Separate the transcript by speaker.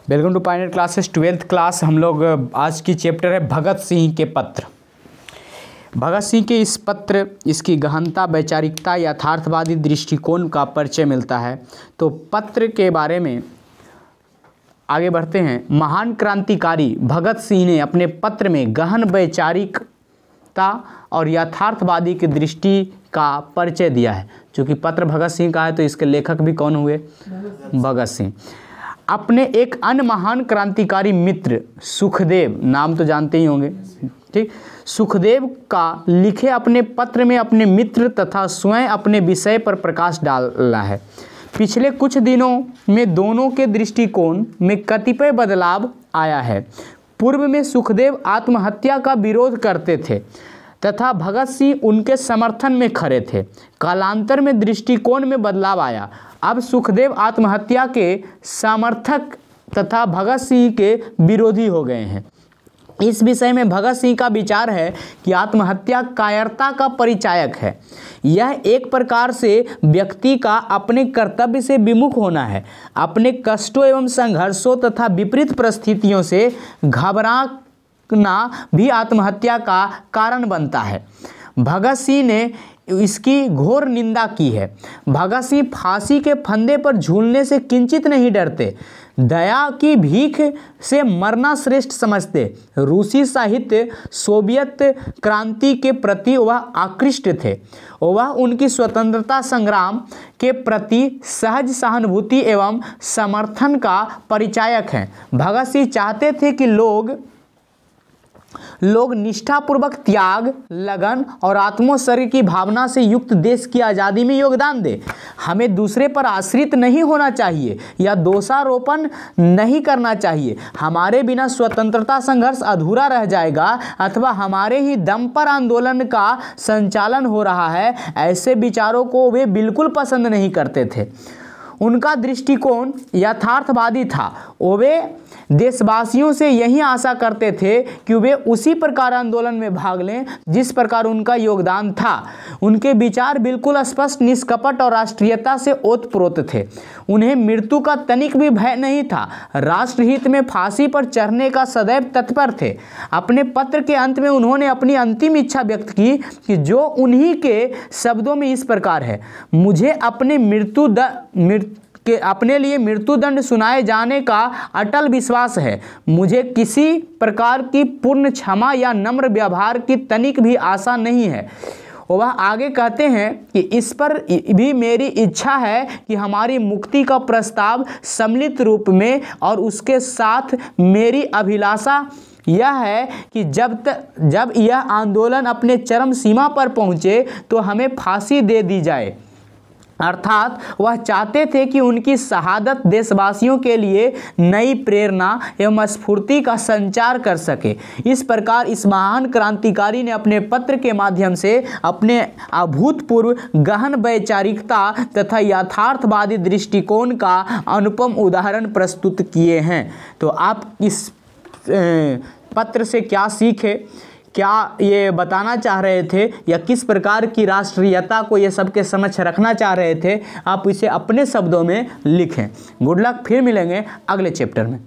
Speaker 1: Welcome to Pioneer classes 12th class. हम लोग आज की चैप्टर है भगत सिंह के पत्र। भगत सिंह के इस पत्र, इसकी गहनता, वैचारिकता, यथार्थवादी दृष्टिकोण का परिचय मिलता है। तो पत्र के बारे में आगे बढ़ते हैं। महान क्रांतिकारी भगत सिंह ने अपने पत्र में गहन वैचारिकता और यथार्थवादी की दृष्टि का परिचय दिया है। चूँकि पत्र भगत सिंह का है तो इसके लेखक भी कौन हुए? भगत सिंह। अपने एक अन्य महान क्रांतिकारी मित्र सुखदेव, नाम तो जानते ही होंगे, ठीक, सुखदेव का लिखे अपने पत्र में अपने मित्र तथा स्वयं अपने विषय पर प्रकाश डाला है। पिछले कुछ दिनों में दोनों के दृष्टिकोण में कतिपय बदलाव आया है। पूर्व में सुखदेव आत्महत्या का विरोध करते थे तथा भगत सिंह उनके समर्थन में खड़े थे। कालांतर में दृष्टिकोण में बदलाव आया। अब सुखदेव आत्महत्या के समर्थक तथा भगत सिंह के विरोधी हो गए हैं। इस विषय में भगत सिंह का विचार है कि आत्महत्या कायरता का परिचायक है। यह एक प्रकार से व्यक्ति का अपने कर्तव्य से विमुख होना है। अपने कष्टों एवं संघर्षों तथा विपरीत परिस्थितियों से घबराना भी आत्महत्या का कारण बनता है। भगत सिंह ने इसकी घोर निंदा की है। भगत सिंह फांसी के फंदे पर झूलने से किंचित नहीं डरते। दया की भीख से मरना श्रेष्ठ समझते। रूसी साहित्य, सोवियत क्रांति के प्रति वह आकृष्ट थे। वह उनकी स्वतंत्रता संग्राम के प्रति सहज सहानुभूति एवं समर्थन का परिचायक हैं। भगत सिंह चाहते थे कि लोग निष्ठापूर्वक त्याग, लगन और आत्मोत्सर्ग की भावना से युक्त देश की आज़ादी में योगदान दें। हमें दूसरे पर आश्रित नहीं होना चाहिए या दोषारोपण नहीं करना चाहिए। हमारे बिना स्वतंत्रता संघर्ष अधूरा रह जाएगा अथवा हमारे ही दम पर आंदोलन का संचालन हो रहा है। ऐसे विचारों को वे बिल्कुल पसंद नहीं करते थे। उनका दृष्टिकोण यथार्थवादी था। वे देशवासियों से यही आशा करते थे कि वे उसी प्रकार आंदोलन में भाग लें जिस प्रकार उनका योगदान था। उनके विचार बिल्कुल स्पष्ट, निष्कपट और राष्ट्रीयता से ओतप्रोत थे। उन्हें मृत्यु का तनिक भी भय नहीं था। राष्ट्रहित में फांसी पर चढ़ने का सदैव तत्पर थे। अपने पत्र के अंत में उन्होंने अपनी अंतिम इच्छा व्यक्त की कि जो उन्हीं के शब्दों में इस प्रकार है: मुझे अपने लिए मृत्युदंड सुनाए जाने का अटल विश्वास है। मुझे किसी प्रकार की पूर्ण क्षमा या नम्र व्यवहार की तनिक भी आशा नहीं है। वह आगे कहते हैं कि इस पर भी मेरी इच्छा है कि हमारी मुक्ति का प्रस्ताव सम्मिलित रूप में, और उसके साथ मेरी अभिलाषा यह है कि जब यह आंदोलन अपने चरम सीमा पर पहुँचे तो हमें फांसी दे दी जाए। अर्थात वह चाहते थे कि उनकी शहादत देशवासियों के लिए नई प्रेरणा एवं स्फूर्ति का संचार कर सके। इस प्रकार इस महान क्रांतिकारी ने अपने पत्र के माध्यम से अपने अभूतपूर्व गहन वैचारिकता तथा यथार्थवादी दृष्टिकोण का अनुपम उदाहरण प्रस्तुत किए हैं। तो आप इस पत्र से क्या सीखे, क्या ये बताना चाह रहे थे, या किस प्रकार की राष्ट्रीयता को ये सबके समक्ष रखना चाह रहे थे, आप इसे अपने शब्दों में लिखें। गुड लक, फिर मिलेंगे अगले चैप्टर में।